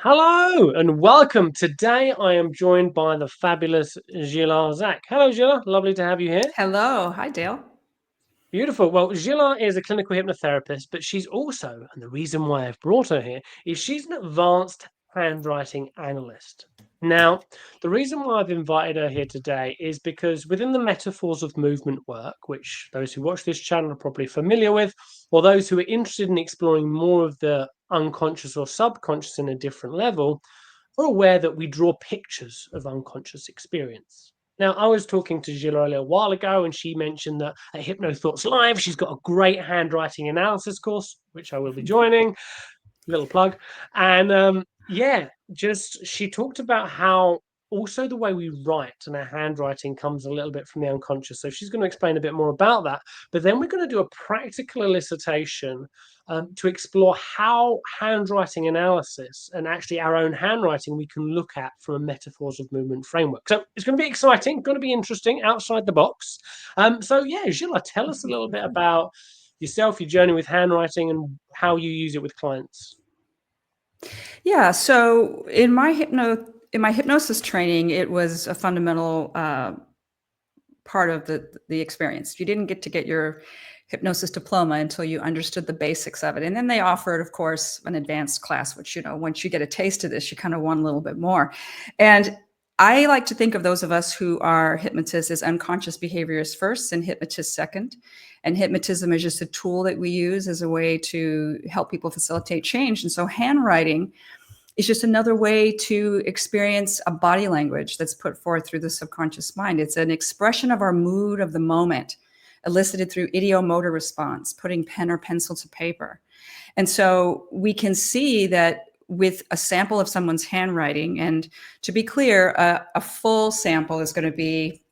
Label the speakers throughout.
Speaker 1: Hello and welcome. Today I am joined by the fabulous Gila Zak. Hello, Gila. Lovely to have you here.
Speaker 2: Hello. Hi, Dale.
Speaker 1: Beautiful. Well, Gila is a clinical hypnotherapist, but she's also, and the reason why I've brought her here, is she's an advanced handwriting analyst. Now, the reason why I've invited her here today is because within the metaphors of movement work, which those who watch this channel are probably familiar with, or those who are interested in exploring more of the unconscious or subconscious in a different level, are aware that we draw pictures of unconscious experience. Now, I was talking to Gila a little while ago, and she mentioned that at HypnoThoughts Live, she's got a great handwriting analysis course, which I will be joining. Little plug. And yeah, just she talked about how also the way we write and our handwriting comes a little bit from the unconscious. So she's going to explain a bit more about that. But then we're going to do a practical elicitation to explore how handwriting analysis and actually our own handwriting we can look at from a metaphors of movement framework. So it's going to be exciting, going to be interesting, outside the box. So yeah, Gila, tell us a little bit about yourself, your journey with handwriting, and how you use it with clients.
Speaker 2: Yeah. So in my hypnosis training, it was a fundamental part of the experience. You didn't get to get your hypnosis diploma until you understood the basics of it, and then they offered, of course, an advanced class, which once you get a taste of this, you kind of want a little bit more. And I like to think of those of us who are hypnotists as unconscious behaviorists first and hypnotists second. And hypnotism is just a tool that we use as a way to help people facilitate change. And so handwriting is just another way to experience a body language that's put forth through the subconscious mind. It's an expression of our mood of the moment, elicited through ideomotor response, putting pen or pencil to paper. And so we can see that with a sample of someone's handwriting, and to be clear, a full sample is going to be,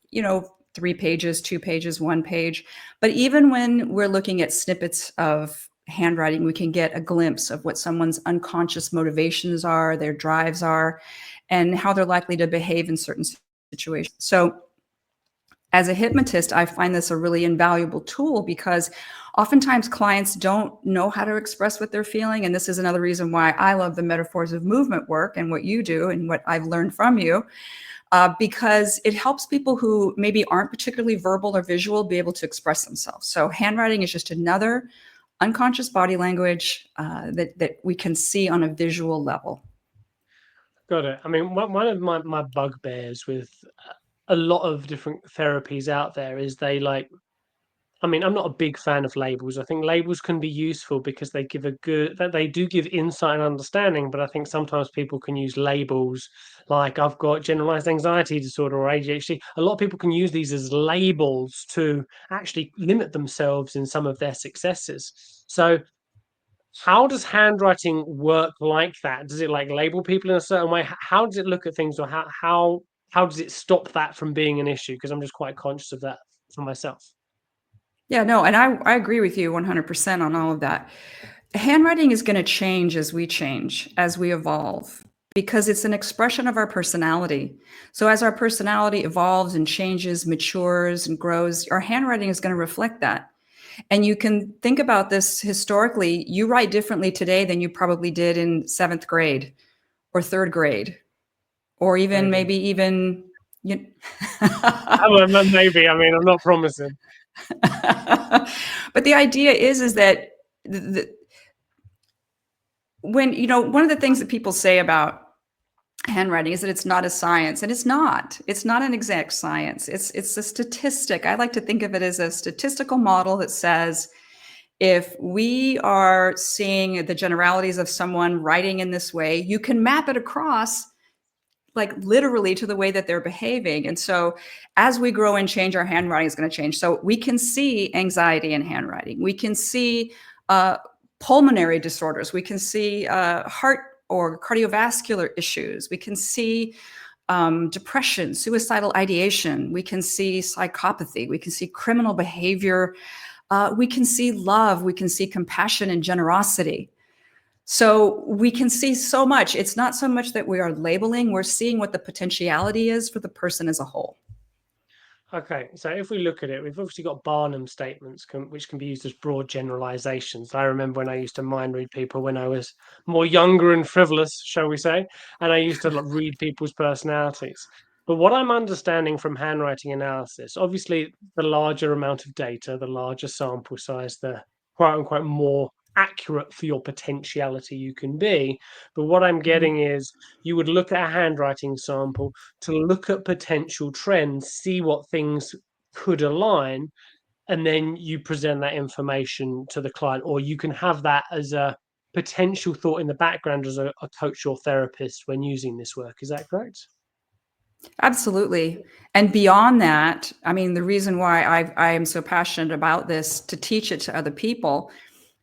Speaker 2: 3 pages, 2 pages, 1 page. But even when we're looking at snippets of handwriting, we can get a glimpse of what someone's unconscious motivations are, their drives are, and how they're likely to behave in certain situations. So as a hypnotist, I find this a really invaluable tool because oftentimes clients don't know how to express what they're feeling. And this is another reason why I love the metaphors of movement work and what you do and what I've learned from you, because it helps people who maybe aren't particularly verbal or visual be able to express themselves. So handwriting is just another unconscious body language that we can see on a visual level.
Speaker 1: Got it. I mean, one of my bugbears with a lot of different therapies out there is I mean, I'm not a big fan of labels. I think labels can be useful because they do give insight and understanding, but I think sometimes people can use labels like I've got generalized anxiety disorder or ADHD. A lot of people can use these as labels to actually limit themselves in some of their successes. So how does handwriting work like that? Does it like label people in a certain way? How does it look at things, or how does it stop that from being an issue? Because I'm just quite conscious of that for myself.
Speaker 2: Yeah, no, and I agree with you 100% on all of that. Handwriting is going to change as we change, as we evolve, because it's an expression of our personality. So as our personality evolves and changes, matures and grows, our handwriting is going to reflect that. And you can think about this historically. You write differently today than you probably did in seventh grade or third grade, or even
Speaker 1: Maybe.
Speaker 2: maybe even you.
Speaker 1: Maybe. I mean, I'm not promising.
Speaker 2: But the idea is that the, when one of the things that people say about handwriting is that it's not a science, and it's not an exact science. It's a statistic. I like to think of it as a statistical model that says if we are seeing the generalities of someone writing in this way, you can map it across like literally to the way that they're behaving. And so as we grow and change, our handwriting is going to change. So we can see anxiety in handwriting. We can see pulmonary disorders. We can see heart or cardiovascular issues. We can see depression, suicidal ideation. We can see psychopathy. We can see criminal behavior. We can see love. We can see compassion and generosity. So we can see so much. It's not so much that we are labeling, we're seeing what the potentiality is for the person as a whole.
Speaker 1: Okay, so if we look at it, we've obviously got Barnum statements, which can be used as broad generalizations. I remember when I used to mind read people when I was more younger and frivolous, shall we say, and I used to read people's personalities. But what I'm understanding from handwriting analysis, obviously, the larger amount of data, the larger sample size, the quote unquote more accurate for your potentiality you can be. But what I'm
Speaker 2: Mhm.
Speaker 1: getting is you would look at a handwriting sample to look at potential trends, see what things could align, and then you present that information to the client, or you can have that as a potential thought in the background as a coach or therapist when using this work. Is that correct?
Speaker 2: Absolutely. And beyond that, I mean, the reason why I am so passionate about this to teach it to other people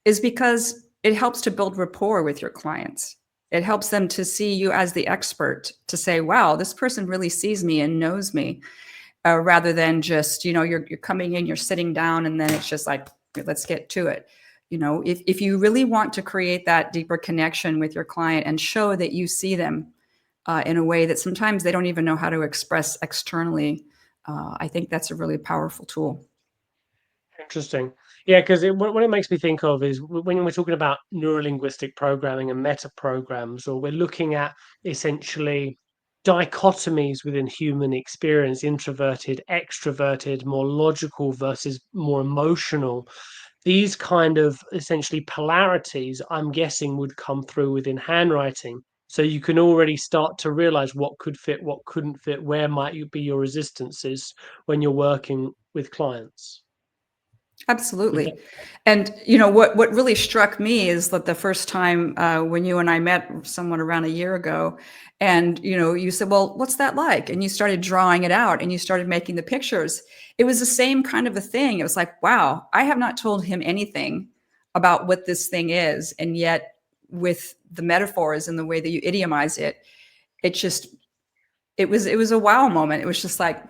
Speaker 2: is because it helps to build rapport with your clients. It helps them to see you as the expert, to say, wow, this person really sees me and knows me, rather than just, you're coming in, you're sitting down, and then it's just like, let's get to it. If you really want to create that deeper connection with your client and show that you see them in a way that sometimes they don't even know how to express externally, I think that's a really powerful tool.
Speaker 1: Interesting. Yeah, because what it makes me think of is when we're talking about neurolinguistic programming and meta programs, or we're looking at essentially dichotomies within human experience, introverted, extroverted, more logical versus more emotional. These kind of essentially polarities, I'm guessing, would come through within handwriting. So you can already start to realize what could fit, what couldn't fit, where might you be your resistances when you're working with clients. Would
Speaker 2: Absolutely.
Speaker 1: that-
Speaker 2: And what really struck me is that the first time when you and I met someone around a year ago, and you said, "Well, what's that like?" And you started drawing it out, and you started making the pictures. It was the same kind of a thing. It was like, wow, I have not told him anything about what this thing is, and yet with the metaphors and the way that you idiomize it, it just it was a wow moment. It was just like,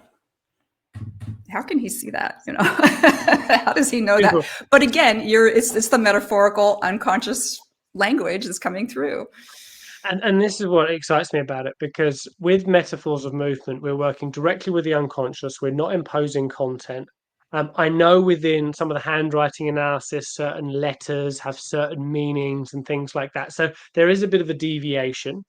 Speaker 2: how can he see that? How does he know that?
Speaker 1: Beautiful.
Speaker 2: But again, it's the metaphorical unconscious language that's coming through.
Speaker 1: And this is what excites me about it, because with metaphors of movement, we're working directly with the unconscious. We're not imposing content. I know within some of the handwriting analysis, certain letters have certain meanings and things like that. So there is a bit of a deviation.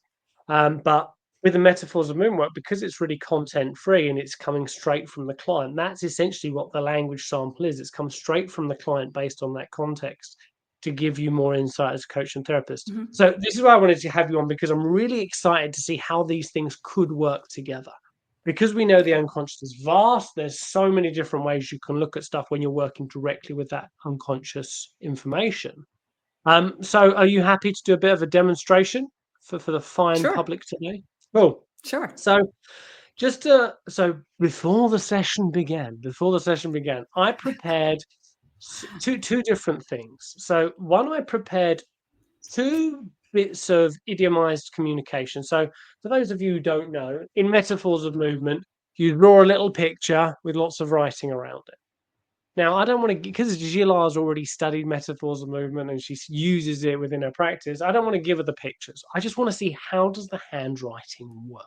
Speaker 1: But with the metaphors of movement work, because it's really content free and it's coming straight from the client, that's essentially what the language sample is. It's come straight from the client based on that context to give you more insight as a coach and therapist.
Speaker 2: Mhm.
Speaker 1: So this is why I wanted to have you on, because I'm really excited to see how these things could work together. Because we know the
Speaker 2: Okay.
Speaker 1: unconscious is vast, there's so many different ways you can look at stuff when you're working directly with that unconscious information. So are you happy to do a bit of a demonstration for the fine
Speaker 2: Sure.
Speaker 1: public today? Cool.
Speaker 2: Sure.
Speaker 1: So so before the session began, I prepared two different things. So one, I prepared two bits of idiomized communication. So for those of you who don't know, in metaphors of movement, you draw a little picture with lots of writing around it. Now, I don't want to, because Gila's already studied metaphors of movement and she uses it within her practice. I don't want to give her the pictures. I just want to see, how does the handwriting work?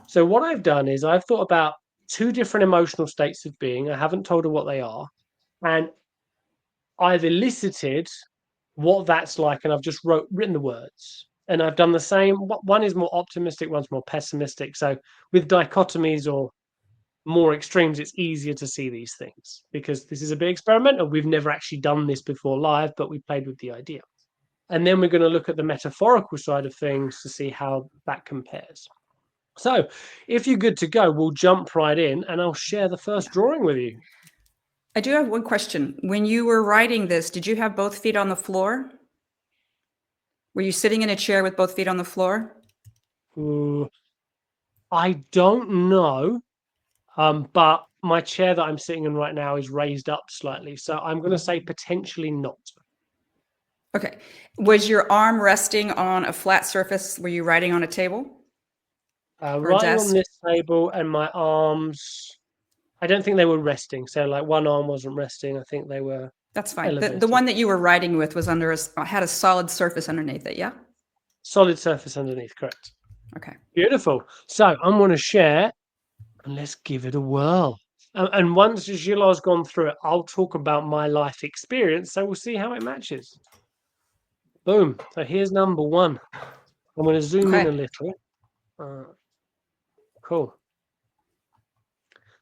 Speaker 1: So what I've done is I've thought about two different emotional states of being. I haven't told her what they are, and I've elicited what that's like, and I've just written the words. And I've done the same. One is more optimistic, one's more pessimistic. So with dichotomies or more extremes, it's easier to see these things, because this is a bit experimental. We've never actually done this before live, but we played with the idea. And then we're going to look at the metaphorical side of things to see how that compares. So if you're good to go, we'll jump right in and I'll share the first
Speaker 2: Yeah.
Speaker 1: drawing with you.
Speaker 2: I do have one question. When you were writing this, did you have both feet on the floor? Were you sitting in a chair with both feet on the floor?
Speaker 1: Ooh, I don't know, but my chair that I'm sitting in right now is raised up slightly. So I'm going to say potentially not.
Speaker 2: Okay. Was your arm resting on a flat surface? Were you writing on a table or a
Speaker 1: Writing on
Speaker 2: desk?
Speaker 1: this table, and my arms, I don't think they were resting. So like one arm wasn't resting. I think they were
Speaker 2: That's fine. The
Speaker 1: elevated.
Speaker 2: one that you were writing with was had a solid surface underneath it. Yeah.
Speaker 1: Solid surface underneath, correct.
Speaker 2: Okay.
Speaker 1: Beautiful. So I'm going to share and let's give it a whirl. And once Gila's gone through it, I'll talk about my life experience. So we'll see how it matches. Boom. So here's number one. I'm going to zoom in a
Speaker 2: Okay.
Speaker 1: little. Cool.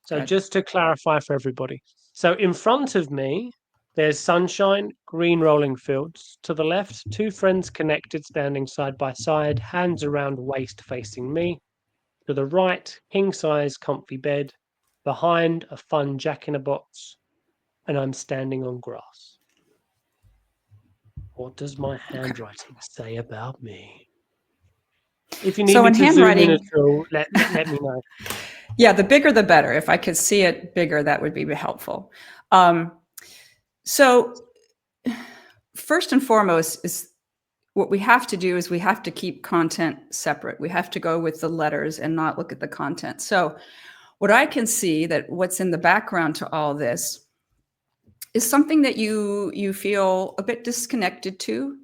Speaker 1: So
Speaker 2: Good.
Speaker 1: just to clarify for everybody. So in front of me, there's sunshine, green rolling fields. To the left, two friends connected, standing side by side, hands around waist facing me. To the right, king size comfy bed. Behind, a fun Jack in a box. And I'm standing on grass. What does my handwriting say about me? If you need
Speaker 2: So
Speaker 1: me
Speaker 2: in
Speaker 1: to zoom in at
Speaker 2: handwriting,
Speaker 1: all, let me know.
Speaker 2: yeah, the bigger the better. If I could see it bigger, that would be helpful. So first and foremost is what we have to do is we have to keep content separate. We have to go with the letters and not look at the content. So what I can see that what's in the background to all this is something that you feel a bit disconnected to.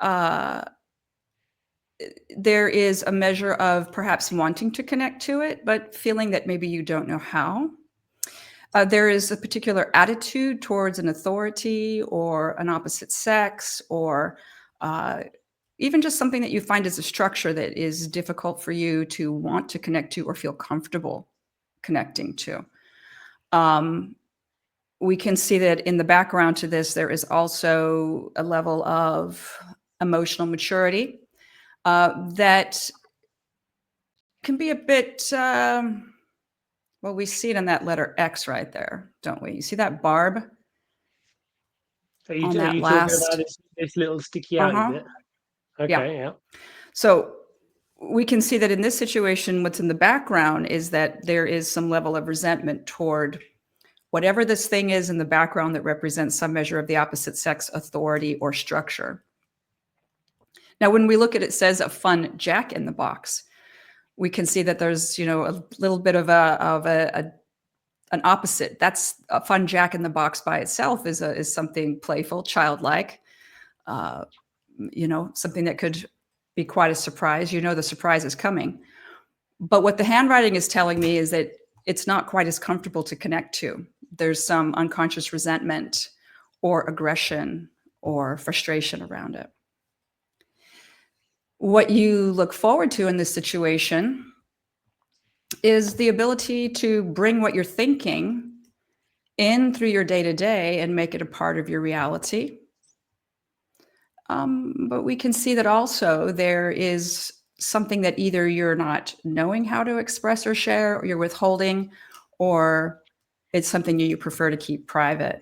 Speaker 2: Uh, there is a measure of perhaps wanting to connect to it, but feeling that maybe you don't know how. There is a particular attitude towards an authority or an opposite sex, or uh, even just something that you find as a structure that is difficult for you to want to connect to or feel comfortable connecting to. Um, we can see that in the background to this, there is also a level of emotional maturity that can be a bit, well, we see it in that letter X right there, don't we? You see that barb
Speaker 1: Are
Speaker 2: on that
Speaker 1: you talking about
Speaker 2: last?
Speaker 1: this little sticky outy
Speaker 2: Uh-huh.
Speaker 1: bit?
Speaker 2: Yeah.
Speaker 1: Okay, yeah.
Speaker 2: So we can see that in this situation, what's in the background is that there is some level of resentment toward whatever this thing is in the background that represents some measure of the opposite sex authority or structure. Now, when we look at it, says a fun Jack in the box, we can see that there's, a little bit of an opposite. That's a fun Jack in the box by itself is something playful, childlike, uh, something that could be quite a surprise. The surprise is coming. But what the handwriting is telling me is that it's not quite as comfortable to connect to. There's some unconscious resentment or aggression or frustration around it. What you look forward to in this situation is the ability to bring what you're thinking in through your day to day and make it a part of your reality. But we can see that also there is something that either you're not knowing how to express or share, or you're withholding, or it's something you prefer to keep private.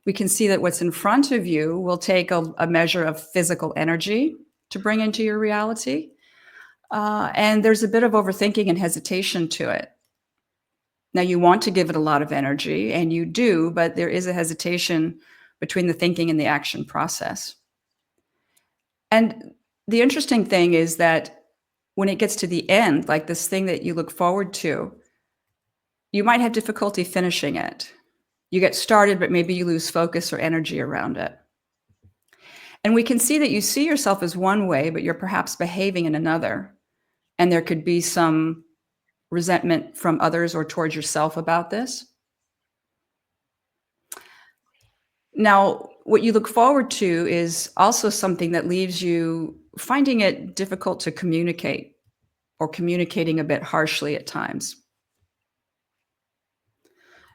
Speaker 2: We can see that what's in front of you will take a measure of physical energy to bring into your reality. And there's a bit of overthinking and hesitation to it. Now, you want to give it a lot of energy, and you do, but there is a hesitation between the thinking and the action process. And the interesting thing is that when it gets to the end, like this thing that you look forward to, you might have difficulty finishing it. You get started, but maybe you lose focus or energy around it. And we can see that you see yourself as one way, but you're perhaps behaving in another. And there could be some resentment from others or towards yourself about this. Now, what you look forward to is also something that leaves you finding it difficult to communicate or communicating a bit harshly at times.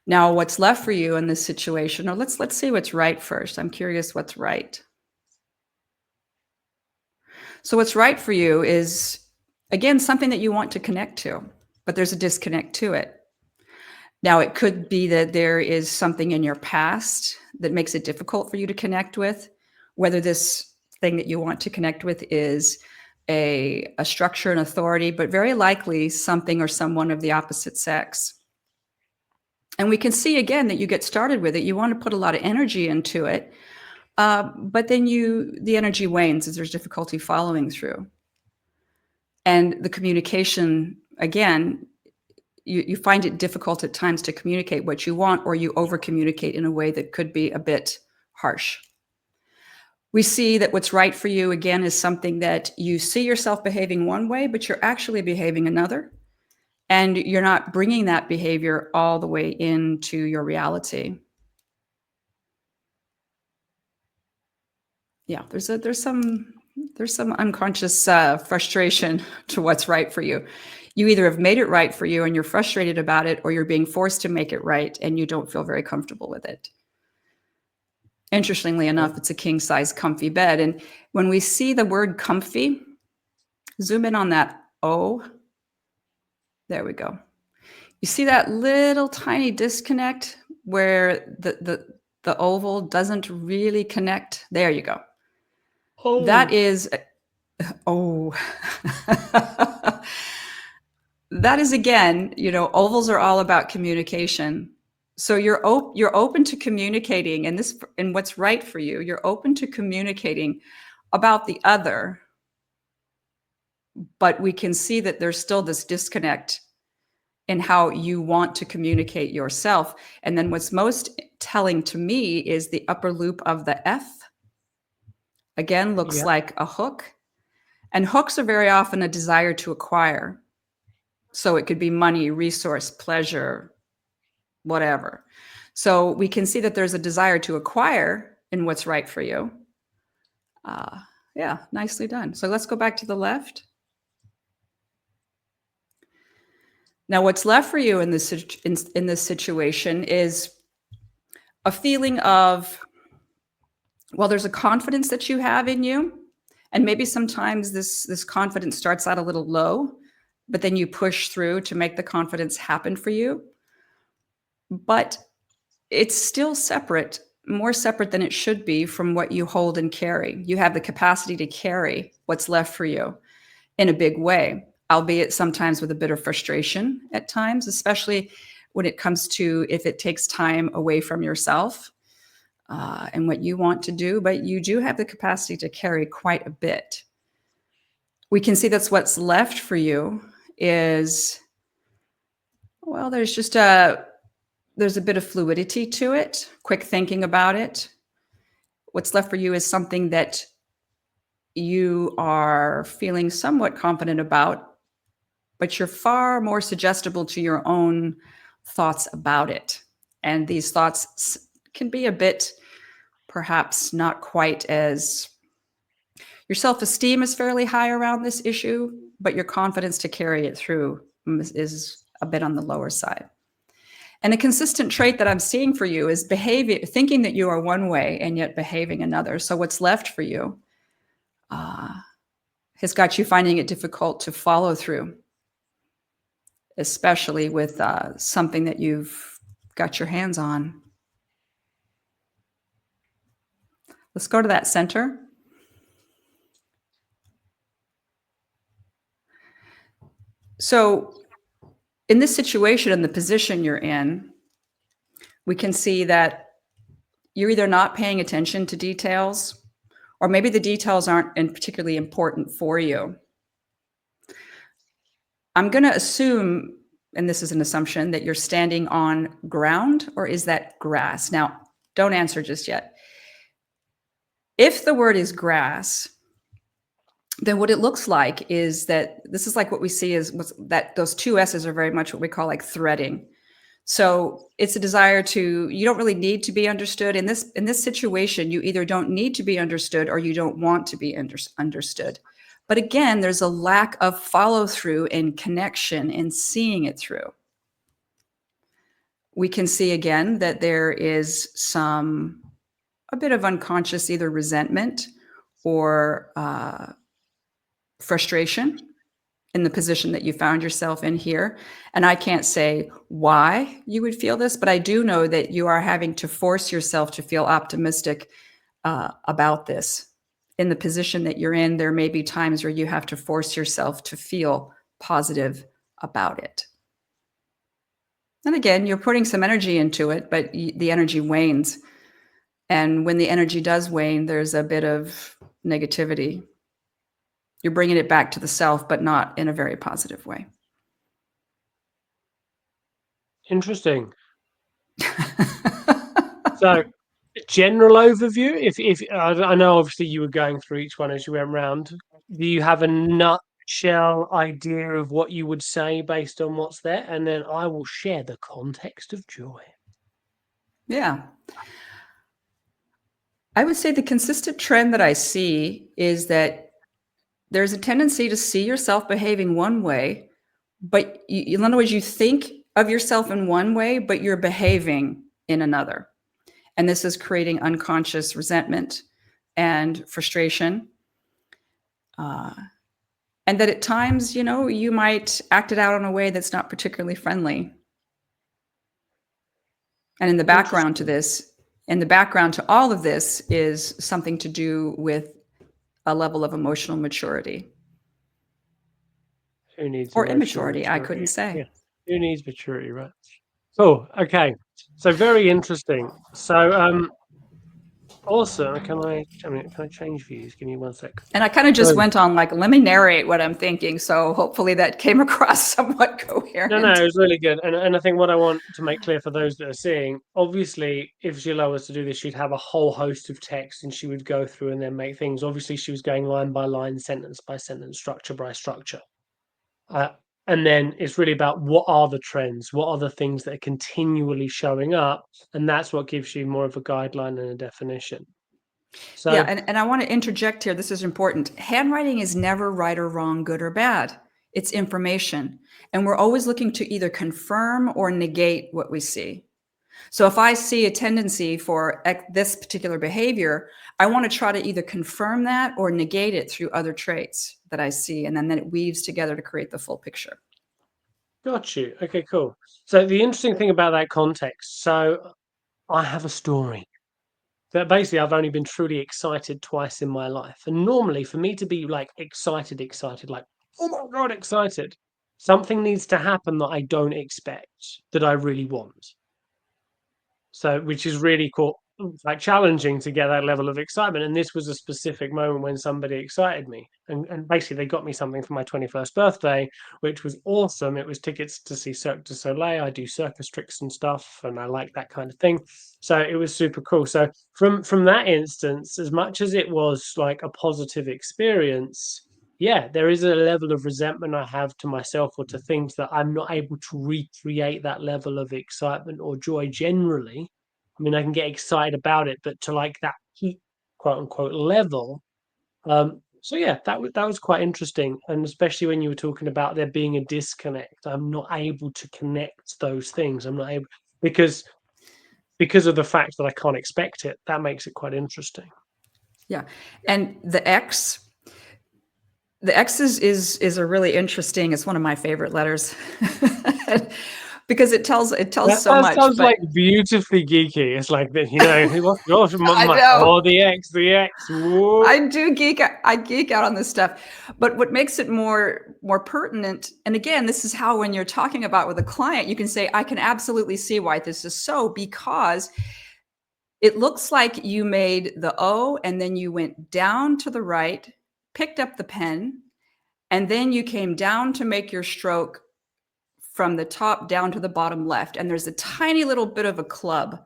Speaker 2: Now, what's left for you in this situation, or let's see what's right first. I'm curious what's right. So what's right for you is, again, something that you want to connect to, but there's a disconnect to it. Now, it could be that there is something in your past that makes it difficult for you to connect with, whether this thing that you want to connect with is a structure and authority, but very likely something or someone of the opposite sex. And we can see again that you get started with it. You want to put a lot of energy into it, but then the energy wanes as there's difficulty following through. And the communication, again, you find it difficult at times to communicate what you want, or you over communicate in a way that could be a bit harsh. We see that what's right for you, again, is something that you see yourself behaving one way, but you're actually behaving another. and you're not bringing that behavior all the way into your reality. Yeah, there's some unconscious frustration to what's right for you. You either have made it right for you and you're frustrated about it, or you're being forced to make it right and you don't feel very comfortable with it. Interestingly enough, it's a king size comfy bed. And when we see the word comfy, zoom in on that O. There we go. You see that little tiny disconnect where the oval doesn't really connect? There you go.
Speaker 1: Oh.
Speaker 2: That is, oh. That is, again, ovals are all about communication. So you're open to communicating, and what's right for you. You're open to communicating about the other, but we can see that there's still this disconnect in how you want to communicate yourself. And then what's most telling to me is the upper loop of the F. Again, looks like a hook. And hooks are very often a desire to acquire. So it could be money, resource, pleasure, whatever. So we can see that there's a desire to acquire in what's right for you. Yeah, nicely done. So let's go back to the left. Now, what's left for you in this situation is a feeling of, well, there's a confidence that you have in you. And maybe sometimes this confidence starts out a little low, but then you push through to make the confidence happen for you. But it's still separate, more separate than it should be from what you hold and carry. You have the capacity to carry what's left for you in a big way, albeit sometimes with a bit of frustration at times, especially when it comes to if it takes time away from yourself and what you want to do, but you do have the capacity to carry quite a bit. We can see that's what's left for you is, well, there's a bit of fluidity to it, quick thinking about it. What's left for you is something that you are feeling somewhat confident about, but you're far more suggestible to your own thoughts about it. And these thoughts can be a bit, perhaps not quite as, your self-esteem is fairly high around this issue, but your confidence to carry it through is a bit on the lower side. And a consistent trait that I'm seeing for you is thinking that you are one way and yet behaving another. So what's left for you has got you finding it difficult to follow through, especially with something that you've got your hands on. Let's go to that center. So in this situation, in the position you're in, we can see that you're either not paying attention to details, or maybe the details aren't particularly important for you. I'm going to assume, and this is an assumption, that you're standing on ground, or is that grass? Now, don't answer just yet. If the word is grass, then what it looks like is that this is like what we see is that those two S's are very much what we call like threading. So it's a desire you don't really need to be understood. In this situation, you either don't need to be understood or you don't want to be understood. But again, there's a lack of follow through and connection and seeing it through. We can see again that there is a bit of unconscious either resentment or frustration in the position that you found yourself in here. And I can't say why you would feel this, but I do know that you are having to force yourself to feel optimistic about this. In the position that you're in, there may be times where you have to force yourself to feel positive about it. And again, you're putting some energy into it, but the energy wanes. And when the energy does wane, there's a bit of negativity. You're bringing it back to the self, but not in a very positive way.
Speaker 1: Interesting. So, general overview. If I know, obviously, you were going through each one as you went round. Do you have shell idea of what you would say based on what's there, and then I will share the context of joy.
Speaker 2: Yeah. I would say the consistent trend that I see is that there's a tendency to see yourself behaving one way, but in other words, you think of yourself in one way, but you're behaving in another. And this is creating unconscious resentment and frustration. And that at times, you might act it out in a way that's not particularly friendly. And in the background to this, in the background to all of this is something to do with a level of emotional maturity.
Speaker 1: Who needs
Speaker 2: or
Speaker 1: emotional
Speaker 2: immaturity,
Speaker 1: maturity?
Speaker 2: I couldn't say.
Speaker 1: Yeah. Who needs maturity, right? Cool. Okay. So very interesting. So also, can I change views? Give me 1 sec.
Speaker 2: And I kind of just
Speaker 1: So,
Speaker 2: went on like, let me narrate what I'm thinking. So hopefully that came across somewhat coherent.
Speaker 1: no, it was really good. And I think what I want to make clear for those that are seeing, obviously, if Gila was to do this, she'd have a whole host of text and she would go through and then make things. Obviously, she was going line by line, sentence by sentence, structure by structure. And then it's really about what are the trends, what are the things that are continually showing up, and that's what gives you more of a guideline and a definition. So
Speaker 2: Yeah, and I want to interject here. This is important. Handwriting is never right or wrong, good or bad. It's information. And we're always looking to either confirm or negate what we see. So if I see a tendency for this particular behavior, I want to try to either confirm that or negate it through other traits that I see. And then it weaves together to create the full picture.
Speaker 1: got you. Okay, cool. So the interesting thing about that context, so I have a story that basically I've only been truly excited twice in my life. And normally for me to be like excited, like, oh my God, excited, something needs to happen that I don't expect, that I really want. So, which is really cool, like challenging to get that level of excitement. And this was a specific moment when somebody excited me. And basically, they got me something for my 21st birthday, which was awesome. It was tickets to see Cirque du Soleil. I do circus tricks and stuff, and I like that kind of thing. So it was super cool. So from that instance, as much as it was like a positive experience, yeah, there is a level of resentment I have to myself or to things that I'm not able to recreate that level of excitement or joy generally. I mean, I can get excited about it, but to like that peak, quote unquote, level. So yeah, that was quite interesting, and especially when you were talking about there being a disconnect. I'm not able to connect those things. I'm not able because of the fact that I can't expect it. That makes it quite interesting.
Speaker 2: Yeah. And the X is a really interesting, it's one of my favorite letters because it tells so
Speaker 1: That
Speaker 2: much.
Speaker 1: sounds
Speaker 2: But
Speaker 1: like beautifully geeky. It's like that, what's yours?
Speaker 2: I know.
Speaker 1: Oh, the X. Whoa.
Speaker 2: I geek out on this stuff. But what makes it more pertinent, and again, this is how when you're talking about with a client, you can say, I can absolutely see why this is so, because it looks like you made the O and then you went down to the right, picked up the pen, and then you came down to make your stroke from the top down to the bottom left. And there's a tiny little bit of a club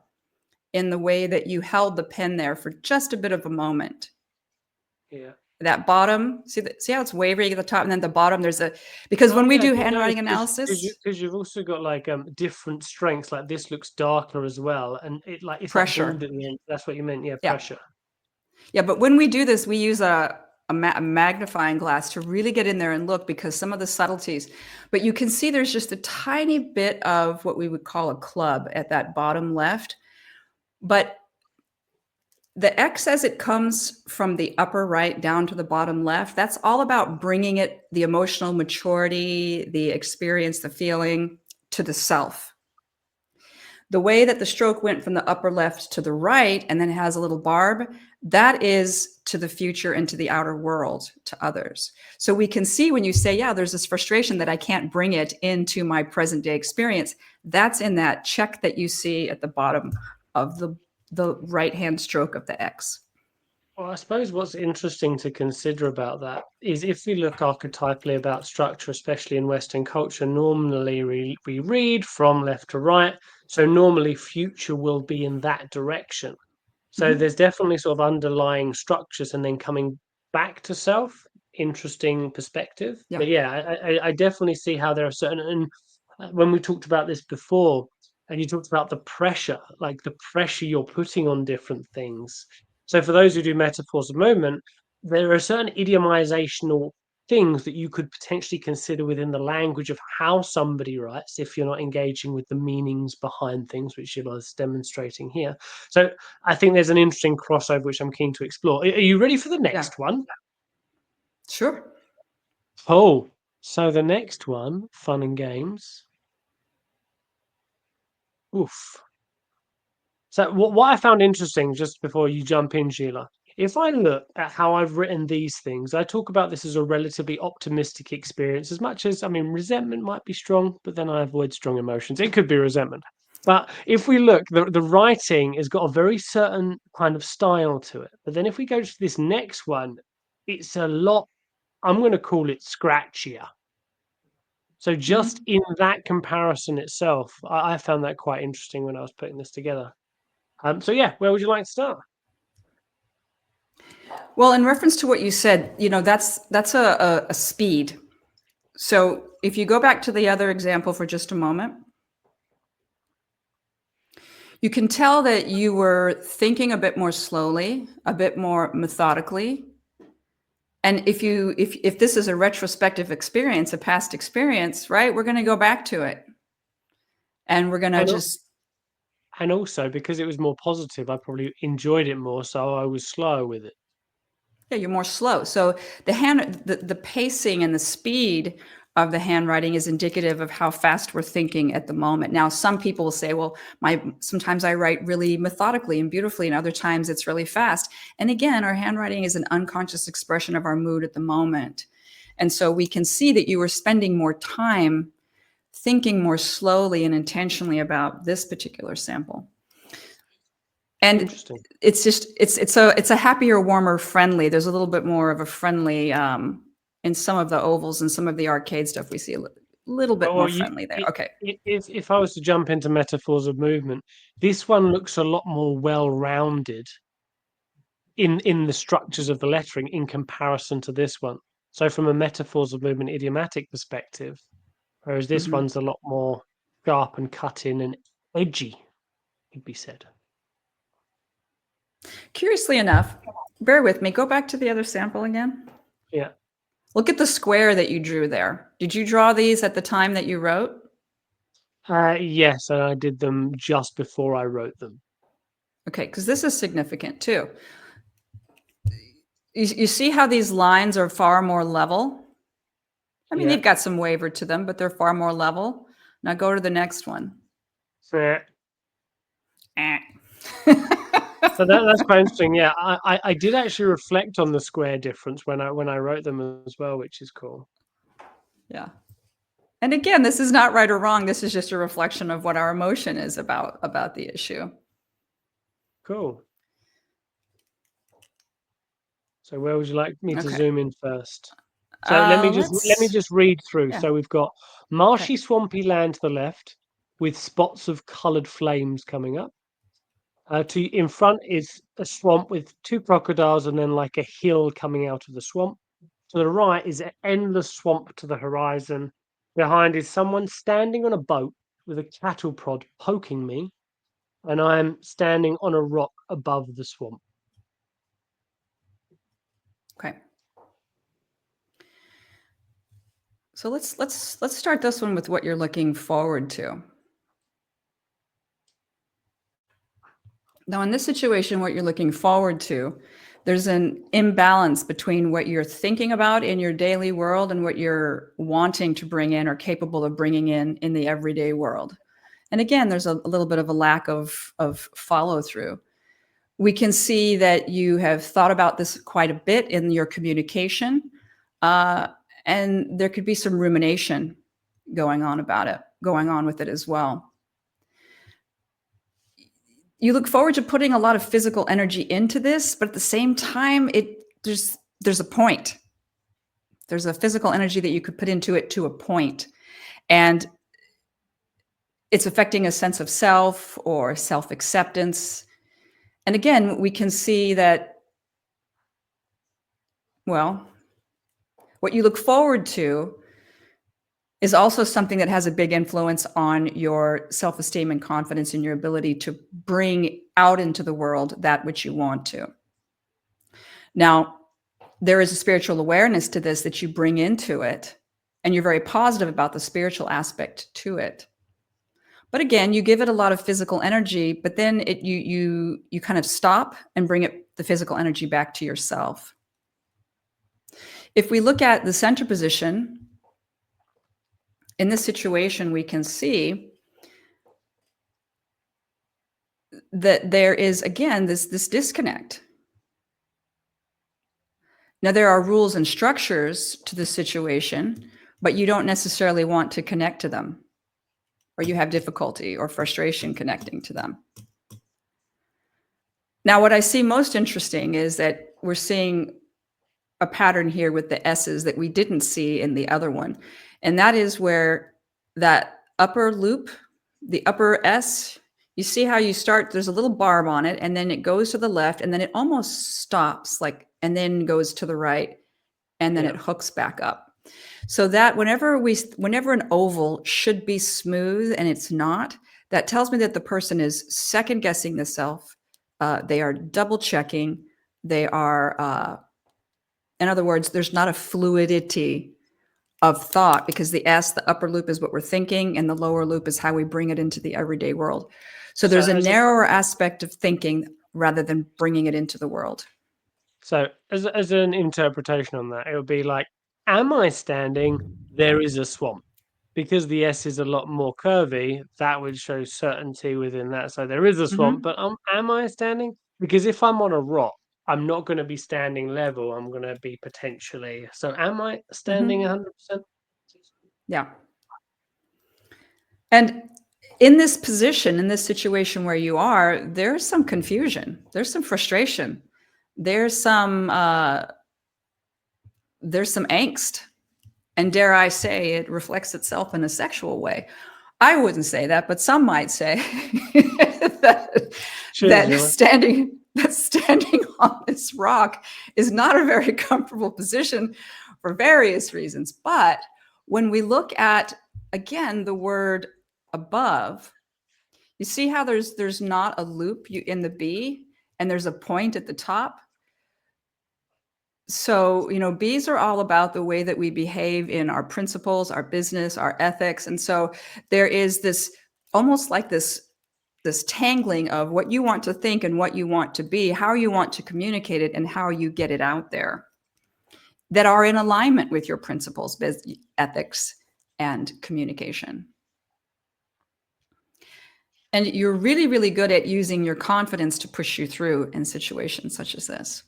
Speaker 2: in the way that you held the pen there for just a bit of a moment.
Speaker 1: Yeah.
Speaker 2: That bottom, see how it's wavering at the top, and then the bottom, because when we do handwriting analysis,
Speaker 1: because you've also got like different strengths. Like this looks darker as well, and it's that
Speaker 2: pressure.
Speaker 1: bald at the end. That's what you meant, yeah,
Speaker 2: Yeah.
Speaker 1: pressure.
Speaker 2: Yeah, but when we do this, we use a magnifying glass to really get in there and look, because some of the subtleties. But you can see there's just a tiny bit of what we would call a club at that bottom left. But the X, as it comes from the upper right down to the bottom left, that's all about bringing it, the emotional maturity, the experience, the feeling, to the self. The way that the stroke went from the upper left to the right and then has a little barb, that is to the future and to the outer world, to others. So we can see when you say, yeah, there's this frustration that I can't bring it into my present day experience. That's in that check that you see at the bottom of the right-hand stroke of the X.
Speaker 1: Well, I suppose what's interesting to consider about that is if we look archetypally about structure, especially in Western culture, normally we read from left to right. So normally future will be in that direction. So there's definitely sort of underlying structures and then coming back to self interesting perspective.
Speaker 2: Yeah.
Speaker 1: But yeah, I definitely see how there are certain, and when we talked about this before, and you talked about the pressure, like the pressure you're putting on different things. So for those who do metaphors of movement, there are certain idiomizational things that you could potentially consider within the language of how somebody writes if you're not engaging with the meanings behind things, which you're demonstrating here. So I think there's an interesting crossover which I'm keen to explore. Are you ready for the
Speaker 2: Yeah.
Speaker 1: next one?
Speaker 2: Sure.
Speaker 1: Oh, so the next one, fun and games. Oof. So what I found interesting, just before you jump in, Sheila, if I look at how I've written these things, I talk about this as a relatively optimistic experience. As much as, I mean, resentment might be strong, but then I avoid strong emotions. It could be resentment. But if we look, the writing has got a very certain kind of style to it. But then if we go to this next one, it's a lot, I'm going to call it scratchier. So just
Speaker 2: Mhm.
Speaker 1: in that comparison itself, I found that quite interesting when I was putting this together. So yeah, where would you like to start?
Speaker 2: Well, in reference to what you said, that's a speed. So if you go back to the other example for just a moment, you can tell that you were thinking a bit more slowly, a bit more methodically. And if this is a retrospective experience, a past experience, right? We're going to go back to it. And we're going to
Speaker 1: And
Speaker 2: just
Speaker 1: and also because it was more positive, I probably enjoyed it more, so I was slower with it.
Speaker 2: yeah, you're more slow. So the pacing and the speed of the handwriting is indicative of how fast we're thinking at the moment. Now, some people will say, well, sometimes I write really methodically and beautifully, and other times it's really fast. And again, our handwriting is an unconscious expression of our mood at the moment. And so we can see that you were spending more time thinking more slowly and intentionally about this particular sample. And
Speaker 1: Interesting.
Speaker 2: it's just it's a happier, warmer, friendly. There's a little bit more of a friendly in some of the ovals and some of the arcade stuff. We see a little bit
Speaker 1: Well,
Speaker 2: more friendly there. Okay.
Speaker 1: if I was to jump into metaphors of movement, this one looks a lot more well-rounded in the structures of the lettering in comparison to this one. So from a metaphors of movement idiomatic perspective, whereas this
Speaker 2: Mhm.
Speaker 1: one's a lot more sharp and cut in and edgy, could be said.
Speaker 2: Curiously enough, bear with me. Go back to the other sample again.
Speaker 1: Yeah.
Speaker 2: Look at the square that you drew there. Did you draw these at the time that you wrote?
Speaker 1: Yes, and I did them just before I wrote them.
Speaker 2: Okay, because this is significant too. You see how these lines are far more level? I mean,
Speaker 1: Yeah.
Speaker 2: they've got some waver to them, but they're far more level. Now go to the next one.
Speaker 1: So,
Speaker 2: Eh.
Speaker 1: so that's quite interesting. Yeah, I did actually reflect on the square difference when I wrote them as well, which is cool.
Speaker 2: Yeah. And again, this is not right or wrong. This is just a reflection of what our emotion is about the issue.
Speaker 1: Cool. So where would you like me to
Speaker 2: Okay.
Speaker 1: zoom in first? So let me
Speaker 2: Let's
Speaker 1: just read through.
Speaker 2: yeah.
Speaker 1: So we've got
Speaker 2: Okay.
Speaker 1: marshy, swampy land to the left, with spots of coloured flames coming up. To in front is a swamp with two crocodiles, and then like a hill coming out of the swamp. To the right is an endless swamp to the horizon. Behind is someone standing on a boat with a cattle prod poking me, and I am standing on a rock above the swamp.
Speaker 2: Okay. So let's start this one with what you're looking forward to. Now, in this situation, what you're looking forward to, there's an imbalance between what you're thinking about in your daily world and what you're wanting to bring in or capable of bringing in the everyday world. And again, there's a little bit of a lack of follow through. We can see that you have thought about this quite a bit in your communication, uh, and there could be some rumination going on with it as well. You look forward to putting a lot of physical energy into this, but at the same time, there's a point. There's a physical energy that you could put into it to a point, and it's affecting a sense of self or self acceptance. And again, we can see that, well, What you look forward to is also something that has a big influence on your self-esteem and confidence in your ability to bring out into the world that which you want to. Now, there is a spiritual awareness to this that you bring into it, and you're very positive about the spiritual aspect to it. But again, you give it a lot of physical energy, but then you kind of stop and bring the physical energy back to yourself. If we look at the center position, in this situation, we can see that there is, again, this disconnect. Now, there are rules and structures to the situation, but you don't necessarily want to connect to them, or you have difficulty or frustration connecting to them. Now, what I see most interesting is that we're seeing a pattern here with the S's that we didn't see in the other one. And that is where that upper loop, the upper S, you see how you start, there's a little barb on it, and then it goes to the left, and then it almost stops, like, and then goes to the right, and then it hooks back up. So that whenever an oval should be smooth and it's not, that tells me that the person is second guessing the self. They are double checking. They are, in other words, there's not a fluidity of thought, because the S, the upper loop, is what we're thinking, and the lower loop is how we bring it into the everyday world. So there's a narrower aspect of thinking rather than bringing it into the world.
Speaker 1: So as an interpretation on that, it would be like, am I standing? There is a swamp. Because the S is a lot more curvy, that would show certainty within that. So there is a swamp, but am I standing? Because if I'm on a rock, I'm not going to be standing level. I'm going to be potentially. So am I standing 100%?
Speaker 2: Yeah. And in this position, in this situation where you are, there's some confusion. There's some frustration. There's some angst. And dare I say, it reflects itself in a sexual way. I wouldn't say that, but some might say that standing on this rock is not a very comfortable position for various reasons. But when we look at, again, the word above, you see how there's not a loop in the B, and there's a point at the top. So, B's are all about the way that we behave in our principles, our business, our ethics. And so there is this almost like this tangling of what you want to think and what you want to be, how you want to communicate it, and how you get it out there, that are in alignment with your principles, ethics, and communication. And you're really, really good at using your confidence to push you through in situations such as this.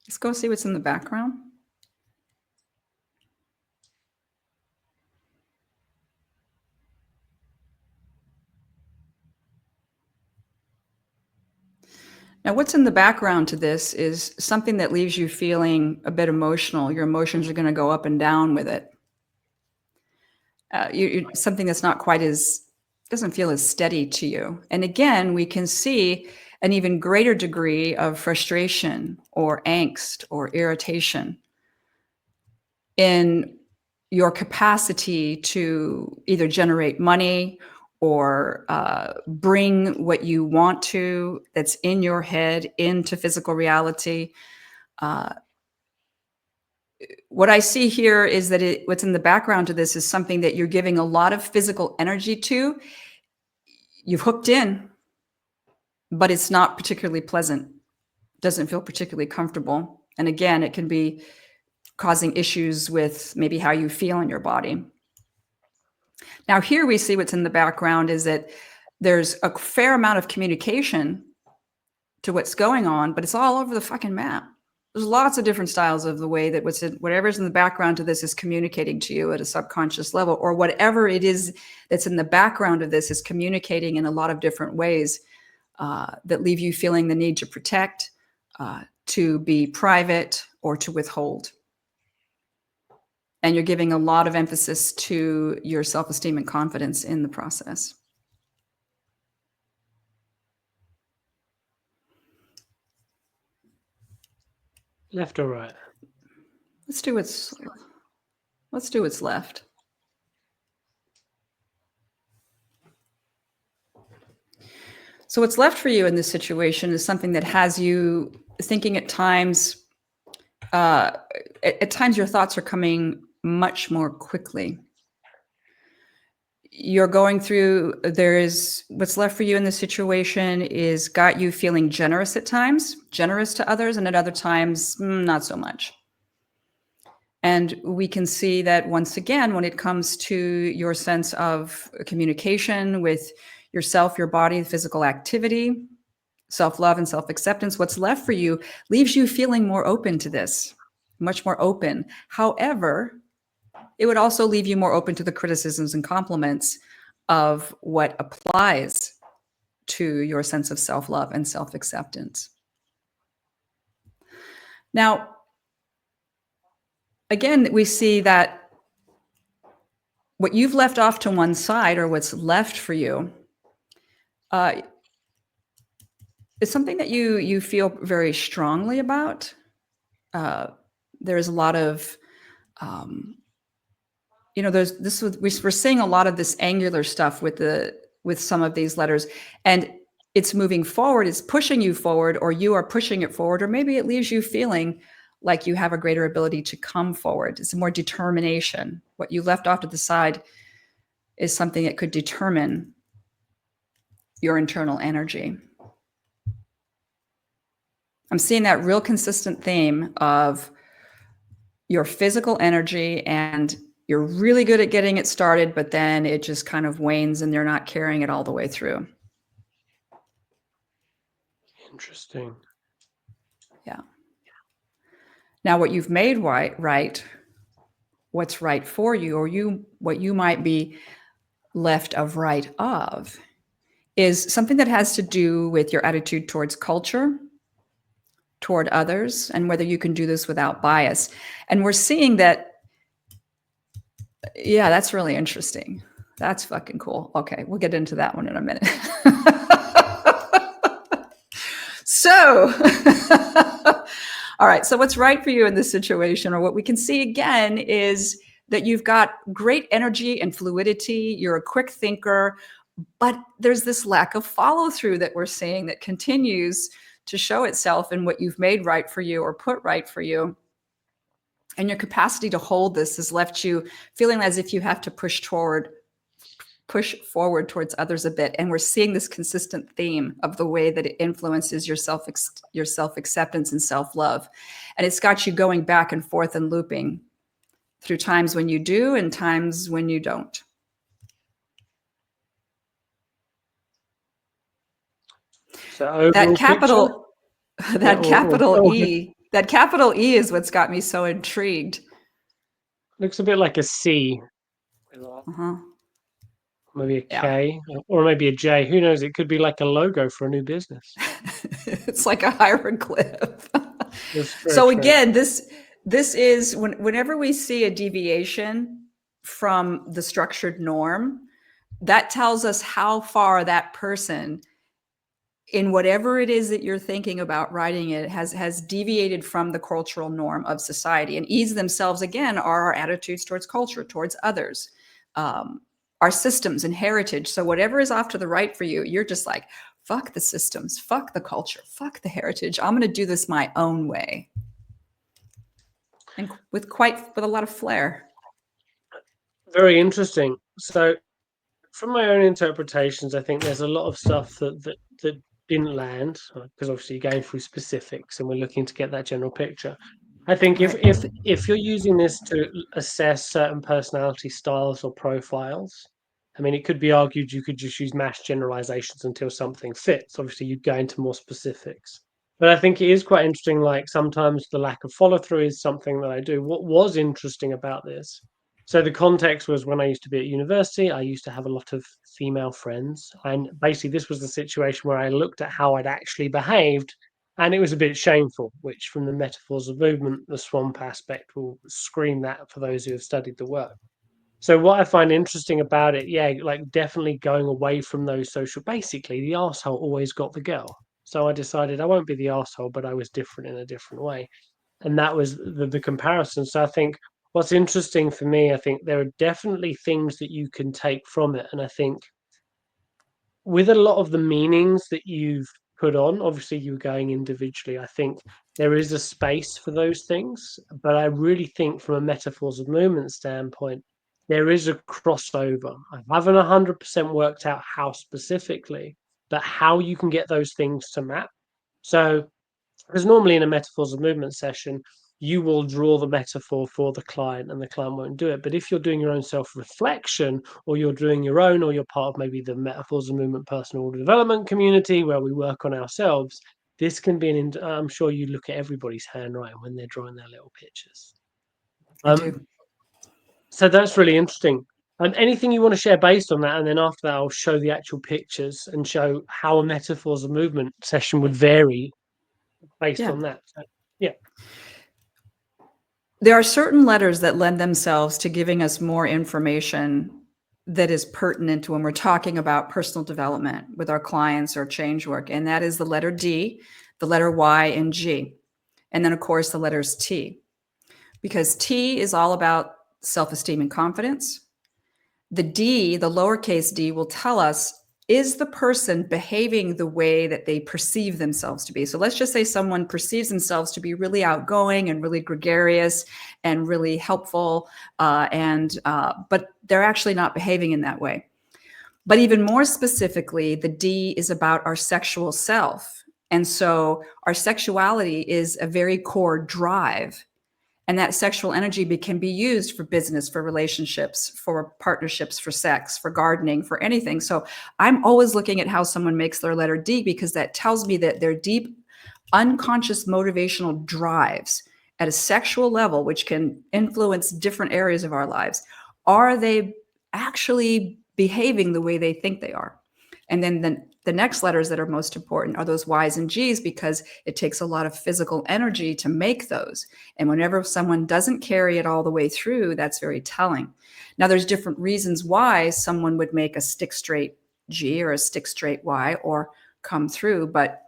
Speaker 2: Let's go see what's in the background. Now, what's in the background to this is something that leaves you feeling a bit emotional. Your emotions are going to go up and down with it. Something that's not quite doesn't feel as steady to you. And again, we can see an even greater degree of frustration or angst or irritation in your capacity to either generate money or bring what you want to that's in your head into physical reality. What I see here is that what's in the background to this is something that you're giving a lot of physical energy to. You've hooked in, but it's not particularly pleasant. Doesn't feel particularly comfortable. And again, it can be causing issues with maybe how you feel in your body. Now, here we see what's in the background is that there's a fair amount of communication to what's going on, but it's all over the fucking map. There's lots of different styles of the way that whatever's in the background to this is communicating to you at a subconscious level, or whatever it is that's in the background of this is communicating in a lot of different ways that leave you feeling the need to protect, to be private, or to withhold. And you're giving a lot of emphasis to your self-esteem and confidence in the process.
Speaker 1: Left or right?
Speaker 2: Let's do what's left. So what's left for you in this situation is something that has you thinking at times. At times, your thoughts are coming much more quickly. You're going through. There is what's left for you in this situation is got you feeling generous at times, generous to others, and at other times, not so much. And we can see that once again, when it comes to your sense of communication with yourself, your body, physical activity, self-love and self-acceptance, what's left for you leaves you feeling more open to this, much more open. However, it would also leave you more open to the criticisms and compliments of what applies to your sense of self-love and self-acceptance. Now, again, we see that what you've left off to one side, or what's left for you, is something that you feel very strongly about. There's a lot of, we're seeing a lot of this angular stuff with some of these letters, and it's moving forward, it's pushing you forward, or you are pushing it forward, or maybe it leaves you feeling like you have a greater ability to come forward. It's more determination. What you left off to the side is something that could determine your internal energy. I'm seeing that real consistent theme of your physical energy, and you're really good at getting it started, but then it just kind of wanes and you're not carrying it all the way through.
Speaker 1: Interesting.
Speaker 2: Yeah. Now, what you've made right, what's right for you, or what you might be left of right of, is something that has to do with your attitude towards culture, toward others, and whether you can do this without bias. And we're seeing that, yeah, that's really interesting. That's fucking cool. Okay, we'll get into that one in a minute. So, all right, so what's right for you in this situation, or what we can see again, is that you've got great energy and fluidity. You're a quick thinker, but there's this lack of follow through that we're seeing that continues to show itself in what you've made right for you or put right for you. And your capacity to hold this has left you feeling as if you have to push forward towards others a bit. And we're seeing this consistent theme of the way that it influences your self-acceptance and self-love. And it's got you going back and forth and looping through times when you do and times when you don't.
Speaker 1: So
Speaker 2: That capital
Speaker 1: E.
Speaker 2: That capital E is what's got me so intrigued.
Speaker 1: Looks a bit like a C.
Speaker 2: Uh-huh.
Speaker 1: Maybe a K, or maybe a J. Who knows? It could be like a logo for a new business.
Speaker 2: It's like a hieroglyph.
Speaker 1: So
Speaker 2: again, this is whenever we see a deviation from the structured norm, that tells us how far that person, in whatever it is that you're thinking about writing it, has deviated from the cultural norm of society. And E's themselves, again, are our attitudes towards culture, towards others, our systems and heritage. So whatever is off to the right for you, you're just like, fuck the systems, fuck the culture, fuck the heritage. I'm going to do this my own way. And with a lot of flair.
Speaker 1: Very interesting. So from my own interpretations, I think there's a lot of stuff that didn't land, because obviously you're going through specifics and we're looking to get that general picture. I think if you're using this to assess certain personality styles or profiles, I mean, it could be argued you could just use mass generalizations until something fits. Obviously, you'd go into more specifics. But I think it is quite interesting, like sometimes the lack of follow through is something that I do. What was interesting about this, so the context was when I used to be at university, I used to have a lot of female friends. And basically, this was the situation where I looked at how I'd actually behaved, and it was a bit shameful, which from the metaphors of movement, the swamp aspect will scream that for those who have studied the work. So what I find interesting about it, yeah, like definitely going away from those social, basically the arsehole always got the girl. So I decided I won't be the arsehole, but I was different in a different way. and that was the comparison. So I think what's interesting for me, I think there are definitely things that you can take from it, and I think with a lot of the meanings that you've put on, obviously you're going individually. I think there is a space for those things, but I really think from a metaphors of movement standpoint, there is a crossover. I haven't 100% worked out how specifically, but how you can get those things to map. So because normally in a metaphors of movement session, you will draw the metaphor for the client and the client won't do it. But if you're doing your own self reflection, or you're doing your own, or you're part of maybe the metaphors of movement personal development community where we work on ourselves, this can be I'm sure you look at everybody's handwriting when they're drawing their little pictures.
Speaker 2: I
Speaker 1: Um,
Speaker 2: do.
Speaker 1: so that's really interesting. Anything you want to share based on that, and then after that, I'll show the actual pictures and show how a metaphors of movement session would vary based
Speaker 2: Yeah.
Speaker 1: on that. So, yeah.
Speaker 2: There are certain letters that lend themselves to giving us more information that is pertinent when we're talking about personal development with our clients or change work. And that is the letter D, the letter Y, and G. And then, of course, the letters T, because T is all about self esteem and confidence. The D, the lowercase d, will tell us, is the person behaving the way that they perceive themselves to be? So let's just say someone perceives themselves to be really outgoing and really gregarious and really helpful, but they're actually not behaving in that way. But even more specifically, the D is about our sexual self. And so our sexuality is a very core drive, and that sexual energy can be used for business, for relationships, for partnerships, for sex, for gardening, for anything. So I'm always looking at how someone makes their letter D, because that tells me that their deep unconscious motivational drives at a sexual level, which can influence different areas of our lives, are they actually behaving the way they think they are? And then the next letters that are most important are those Y's and G's, because it takes a lot of physical energy to make those. And whenever someone doesn't carry it all the way through, that's very telling. Now, there's different reasons why someone would make a stick straight G or a stick straight Y or come through. But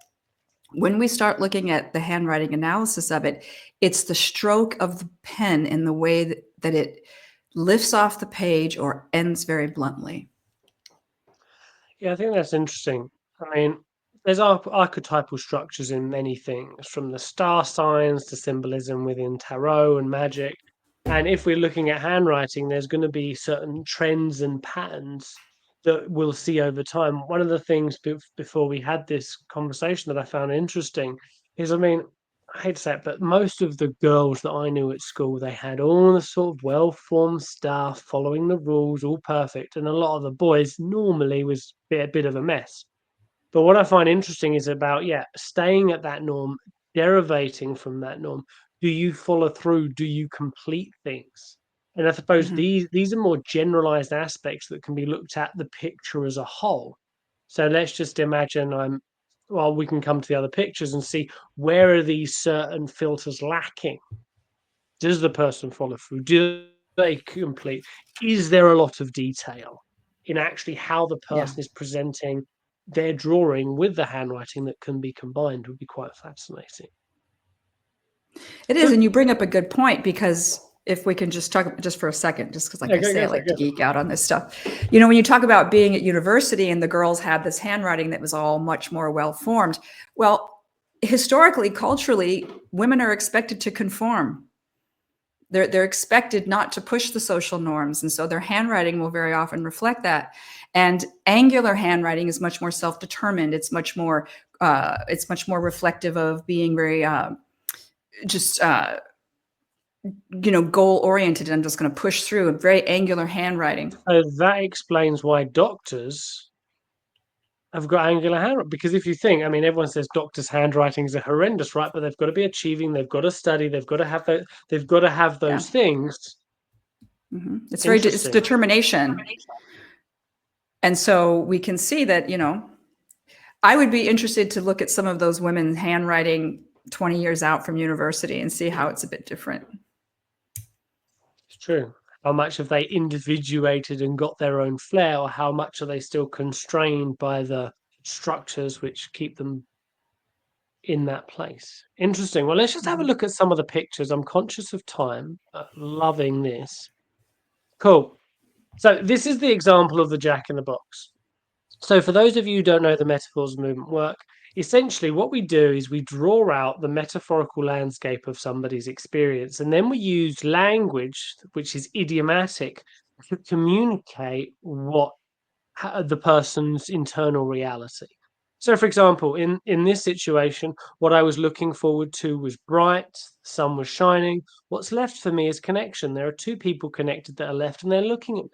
Speaker 2: when we start looking at the handwriting analysis of it, it's the stroke of the pen and the way that it lifts off the page or ends very bluntly.
Speaker 1: Yeah, I think that's interesting. I mean, there's archetypal structures in many things, from the star signs to symbolism within tarot and magic. And if we're looking at handwriting, there's going to be certain trends and patterns that we'll see over time. One of the things before we had this conversation that I found interesting is, I mean, I hate to say it, but most of the girls that I knew at school, they had all the sort of well-formed stuff, following the rules, all perfect. And a lot of the boys normally was a bit of a mess. But what I find interesting is about, yeah, staying at that norm, derivating from that norm. Do you follow through? Do you complete things? And I suppose
Speaker 2: Mhm.
Speaker 1: these are more generalized aspects that can be looked at the picture as a whole. So let's just imagine well, we can come to the other pictures and see where are these certain filters lacking? Does the person follow through? Do they complete? Is there a lot of detail in actually how the
Speaker 2: Yeah.
Speaker 1: person is presenting their drawing with the handwriting that can be combined? Would be quite fascinating.
Speaker 2: It is,
Speaker 1: So
Speaker 2: and you bring up a good point, because if we can just talk just for a second, just because, like
Speaker 1: yeah,
Speaker 2: I say,
Speaker 1: go
Speaker 2: I
Speaker 1: for it,
Speaker 2: like to
Speaker 1: go for it.
Speaker 2: geek out on this stuff. You know, when you talk about being at university and the girls had this handwriting that was all much more well formed, well, historically, culturally, women are expected to conform. They're expected not to push the social norms, and so their handwriting will very often reflect that. And angular handwriting is much more self-determined. It's much more reflective of being very just goal oriented. I'm just going to push through a very angular handwriting.
Speaker 1: So that explains why doctors have got angular handwriting. Because if you think, I mean, everyone says doctors' handwritings are horrendous, right? But they've got to be achieving, they've got to study, they've got to have they've got to have
Speaker 2: Yeah.
Speaker 1: those things.
Speaker 2: It's
Speaker 1: Interesting.
Speaker 2: determination. And so we can see that, I would be interested to look at some of those women's handwriting 20 years out from university and see how it's a bit different.
Speaker 1: It's true. How much have they individuated and got their own flair, or how much are they still constrained by the structures which keep them in that place. Interesting. Well, let's just have a look at some of the pictures. I'm conscious of time, but loving this. Cool. So this is the example of the Jack in the Box. So for those of you who don't know the metaphors of movement work, essentially what we do is we draw out the metaphorical landscape of somebody's experience, and then we use language, which is idiomatic, to communicate what the person's internal reality. So, for example, in this situation, what I was looking forward to was bright, the sun was shining. What's left for me is connection. There are two people connected that are left, and they're looking at me.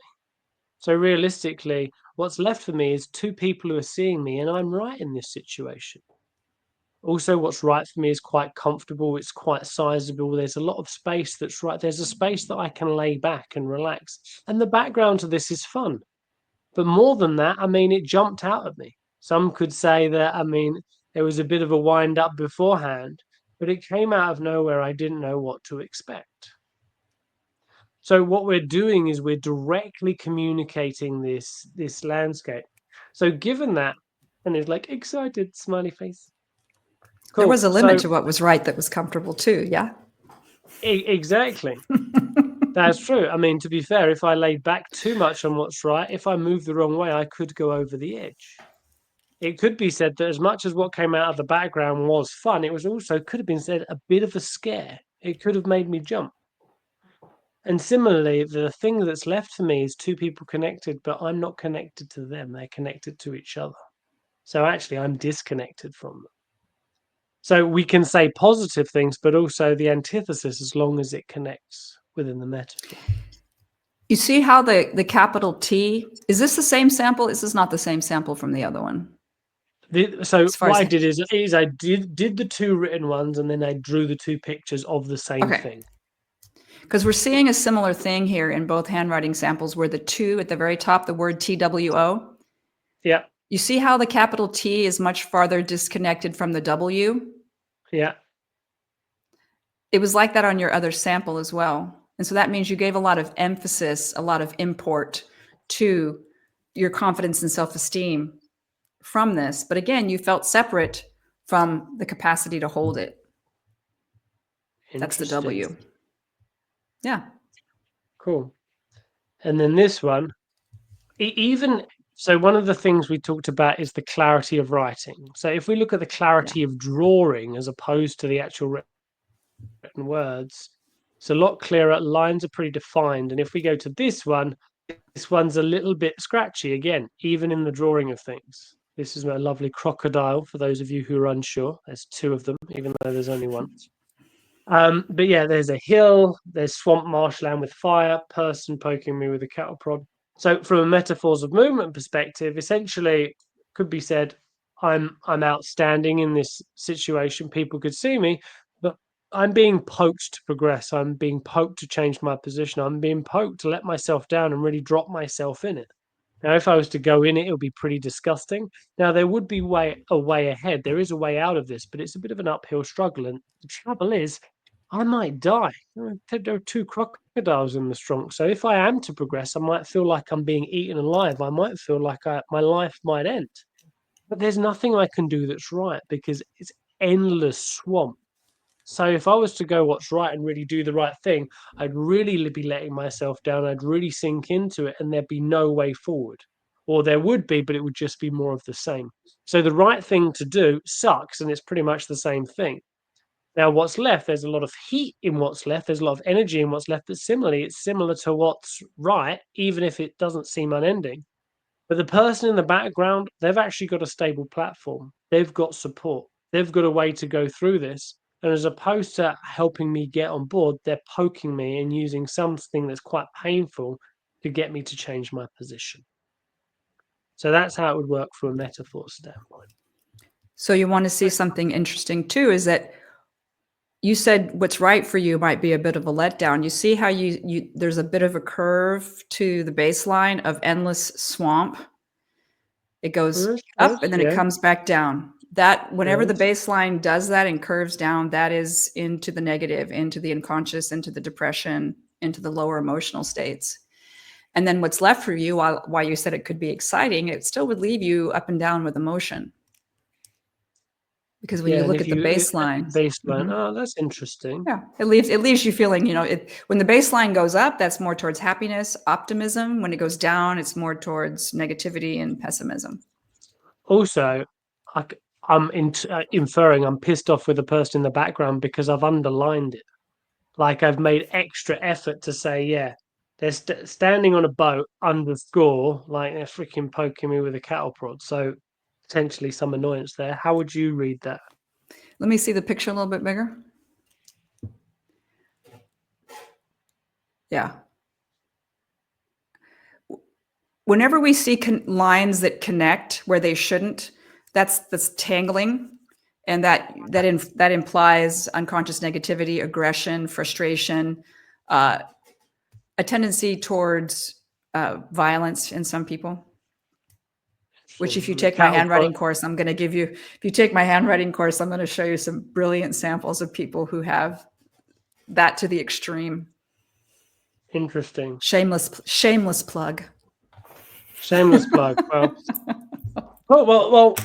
Speaker 1: So, realistically, what's left for me is two people who are seeing me, and I'm right in this situation. Also, what's right for me is quite comfortable. It's quite sizable. There's a lot of space that's right. There's a space that I can lay back and relax. And the background to this is fun. But more than that, I mean, it jumped out at me. Some could say that, I mean, there was a bit of a wind up beforehand, but it came out of nowhere. I didn't know what to expect. So what we're doing is we're directly communicating this landscape. So given that, and it's like excited smiley face.
Speaker 2: There was
Speaker 1: Cool.
Speaker 2: a limit
Speaker 1: So
Speaker 2: to what was right that was comfortable too. Yeah.
Speaker 1: exactly. That's true. I mean, to be fair, if I laid back too much on what's right, if I moved the wrong way, I could go over the edge. It could be said that as much as what came out of the background was fun, it was also could have been said a bit of a scare. It could have made me jump. And similarly, the thing that's left for me is two people connected, but I'm not connected to them. They're connected to each other. So actually, I'm disconnected from them. So we can say positive things, but also the antithesis as long as it connects within the metaphor.
Speaker 2: You see how the capital T, is this the same sample? This is not the same sample from the other one.
Speaker 1: So
Speaker 2: As far
Speaker 1: what
Speaker 2: as
Speaker 1: I did is I did the two written ones, and then I drew the two pictures of the same thing.
Speaker 2: Because we're seeing a similar thing here in both handwriting samples where the two at the very top, the word TWO.
Speaker 1: Yeah.
Speaker 2: You see how the capital T is much farther disconnected from the W?
Speaker 1: Yeah.
Speaker 2: It was like that on your other sample as well. And so that means you gave a lot of emphasis, a lot of import to your confidence and self-esteem from this. But again, you felt separate from the capacity to hold it. That's the W. Yeah.
Speaker 1: Cool. And then this one, even so, one of the things we talked about is the clarity of writing. So if we look at the clarity of drawing as opposed to the actual written words, it's a lot clearer. Lines are pretty defined. And if we go to this one's a little bit scratchy again, even in the drawing of things. This is a lovely crocodile for those of you who are unsure. There's two of them, even though there's only one. But yeah, there's a hill, there's swamp marshland with fire, person poking me with a cattle prod. So from a metaphors of movement perspective, essentially could be said, I'm outstanding in this situation. People could see me, but I'm being poked to progress. I'm being poked to change my position. I'm being poked to let myself down and really drop myself in it. Now, if I was to go in it, it would be pretty disgusting. Now, there would be a way ahead. There is a way out of this, but it's a bit of an uphill struggle. And the trouble is, I might die. There are two crocodiles in the trunk. So if I am to progress, I might feel like I'm being eaten alive. I might feel like my life might end. But there's nothing I can do that's right because it's endless swamp. So if I was to go what's right and really do the right thing, I'd really be letting myself down. I'd really sink into it and there'd be no way forward. Or there would be, but it would just be more of the same. So the right thing to do sucks and it's pretty much the same thing. Now, what's left, there's a lot of heat in what's left. There's a lot of energy in what's left. But similarly, it's similar to what's right, even if it doesn't seem unending. But the person in the background, they've actually got a stable platform. They've got support. They've got a way to go through this. And as opposed to helping me get on board, they're poking me and using something that's quite painful to get me to change my position. So that's how it would work from a metaphor standpoint.
Speaker 2: So you want to see something interesting too, is that you said what's right for you might be a bit of a letdown. You see how you there's a bit of a curve to the baseline of endless swamp. It goes up and then it comes back down. That whenever the baseline does that and curves down, that is into the negative, into the unconscious, into the depression, into the lower emotional states. And then what's left for you, while you said it could be exciting, it still would leave you up and down with emotion. because when you
Speaker 1: Yeah, and
Speaker 2: look
Speaker 1: if
Speaker 2: at the
Speaker 1: you
Speaker 2: baseline,
Speaker 1: baseline,
Speaker 2: mhm,
Speaker 1: oh, that's interesting.
Speaker 2: yeah, it leaves you feeling, when the baseline goes up, that's more towards happiness, optimism. When it goes down, it's more towards negativity and pessimism.
Speaker 1: Also, I'm inferring I'm pissed off with the person in the background because I've underlined it. Like I've made extra effort to say, yeah, they're standing on a boat underscore, like they're freaking poking me with a cattle prod. So potentially some annoyance there. How would you read that?
Speaker 2: Let me see the picture a little bit bigger. Yeah. Whenever we see lines that connect where they shouldn't, that's tangling, and that implies unconscious negativity, aggression, frustration, uh, a tendency towards violence in some people. Which, if you take my
Speaker 1: Cattle prod.
Speaker 2: handwriting course, I'm going to give you. If you take my handwriting course, I'm going to show you some brilliant samples of people who have that to the extreme.
Speaker 1: Interesting.
Speaker 2: Shameless plug.
Speaker 1: Shameless plug. Well, well,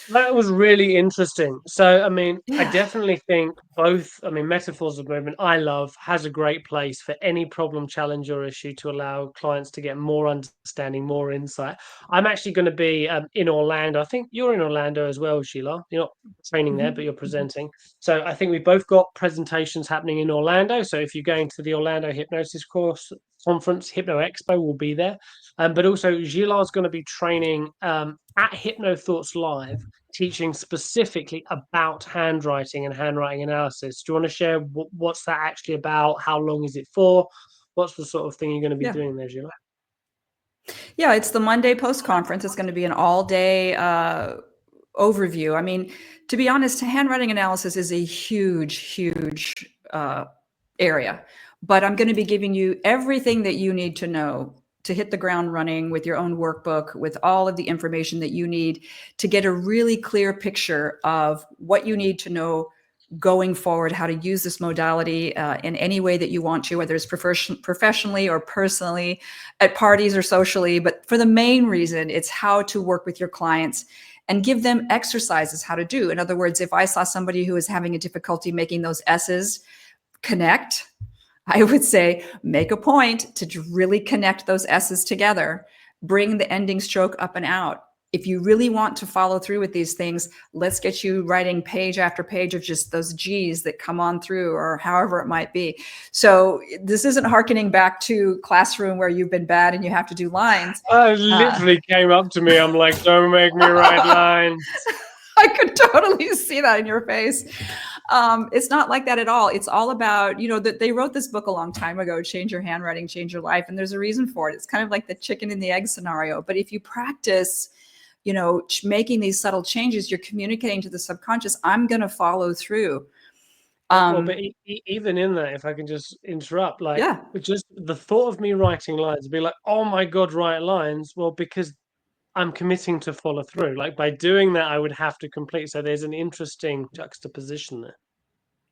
Speaker 1: that was really interesting. So, I mean, I
Speaker 2: Yeah.
Speaker 1: definitely think both, I mean, metaphors of movement, I love, has a great place for any problem, challenge, or issue to allow clients to get more understanding, more insight. I'm actually going to be in Orlando. I think you're in Orlando as well, Sheila. You're not training there, but you're
Speaker 2: Mm-hmm.
Speaker 1: presenting. So, I think we've both got presentations happening in Orlando. So, if you're going to the Orlando Hypnosis course conference, Hypno Expo will be there. But also, Gila's going to be training at Hypno Thoughts Live, teaching specifically about handwriting and handwriting analysis. Do you want to share what's that actually about? How long is it for? What's the sort of thing you're going to be
Speaker 2: Yeah.
Speaker 1: doing there, Gila?
Speaker 2: Yeah, it's the Monday post-conference. It's going to be an all-day overview. I mean, to be honest, handwriting analysis is a huge area, but I'm going to be giving you everything that you need to know to hit the ground running with your own workbook, with all of the information that you need to get a really clear picture of what you need to know going forward, how to use this modality in any way that you want to, whether it's professionally or personally, at parties or socially. But for the main reason, it's how to work with your clients and give them exercises how to do. In other words, if I saw somebody who is having a difficulty making those S's connect, I would say make a point to really connect those S's together, bring the ending stroke up and out. If you really want to follow through with these things, let's get you writing page after page of just those G's that come on through, or however it might be. So this isn't hearkening back to classroom where you've been bad and you have to do lines.
Speaker 1: Literally came up to me. I'm like, don't make me write lines.
Speaker 2: I could totally see that in your face. It's not like that at all. It's all about, that they wrote this book a long time ago, Change Your Handwriting, Change Your Life. And there's a reason for it. It's kind of like the chicken and the egg scenario. But if you practice, making these subtle changes, you're communicating to the subconscious, I'm going to follow through.
Speaker 1: Well, but even in that, if I can just interrupt, like,
Speaker 2: Yeah.
Speaker 1: just the thought of me writing lines, be like, oh my God, write lines. Well, because I'm committing to follow through. Like by doing that, I would have to complete. So there's an interesting juxtaposition there.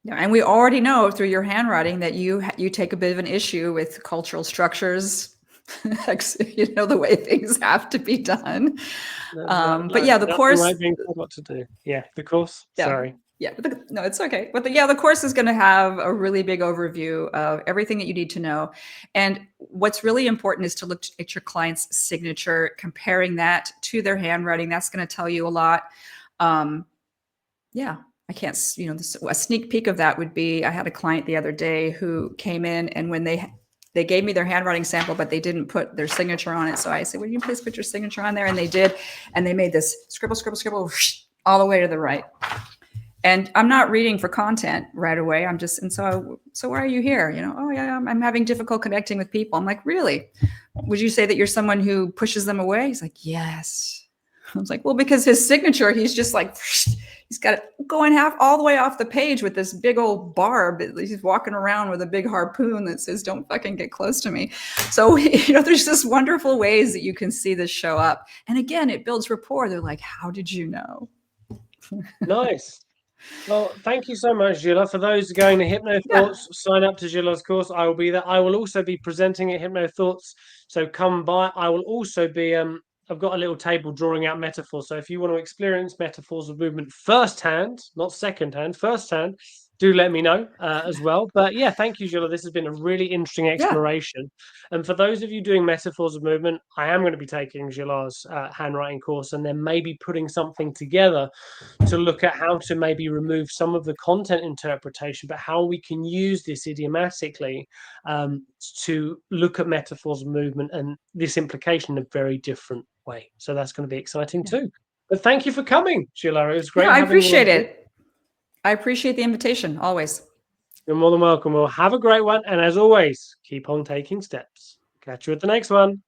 Speaker 2: Yeah, and we already know through your handwriting that you take a bit of an issue with cultural structures, the way things have to be done. But yeah, the course.
Speaker 1: Like being told what to do. Yeah, the course.
Speaker 2: Yeah.
Speaker 1: Sorry.
Speaker 2: Yeah, no, it's okay. But the course is going to have a really big overview of everything that you need to know. And what's really important is to look at your client's signature, comparing that to their handwriting. That's going to tell you a lot. Yeah, I can't, a sneak peek of that would be, I had a client the other day who came in, and when they gave me their handwriting sample, but they didn't put their signature on it. So I said, "Will you please put your signature on there?" And they did. And they made this scribble, scribble, scribble, all the way to the right. And I'm not reading for content right away. I'm just, and so why are you here? Oh yeah, I'm having difficult connecting with people. I'm like, really? Would you say that you're someone who pushes them away? He's like, yes. I was like, well, because his signature, he's just like, he's got it going all the way off the page with this big old barb. He's walking around with a big harpoon that says, "Don't fucking get close to me." So, there's just wonderful ways that you can see this show up. And again, it builds rapport. They're like, how did you know?
Speaker 1: Nice. Well, thank you so much, Gila. For those going to Hypno Thoughts, sign up to Gila's course. I will be there. I will also be presenting at Hypno Thoughts, so come by. I will also be I've got a little table drawing out metaphors. So if you want to experience metaphors of movement firsthand, not secondhand, firsthand, do let me know as well. But yeah, thank you, Gila. This has been a really interesting exploration. And for those of you doing metaphors of movement, I am going to be taking Gila's handwriting course and then maybe putting something together to look at how to maybe remove some of the content interpretation, but how we can use this idiomatically to look at metaphors of movement and this implication in a very different way. So that's going to be exciting too. But thank you for coming, Gila. It was great
Speaker 2: I
Speaker 1: having you on.
Speaker 2: appreciate it. I appreciate the invitation, always.
Speaker 1: You're more than welcome. Well, have a great one. And as always, keep on taking steps. Catch you at the next one.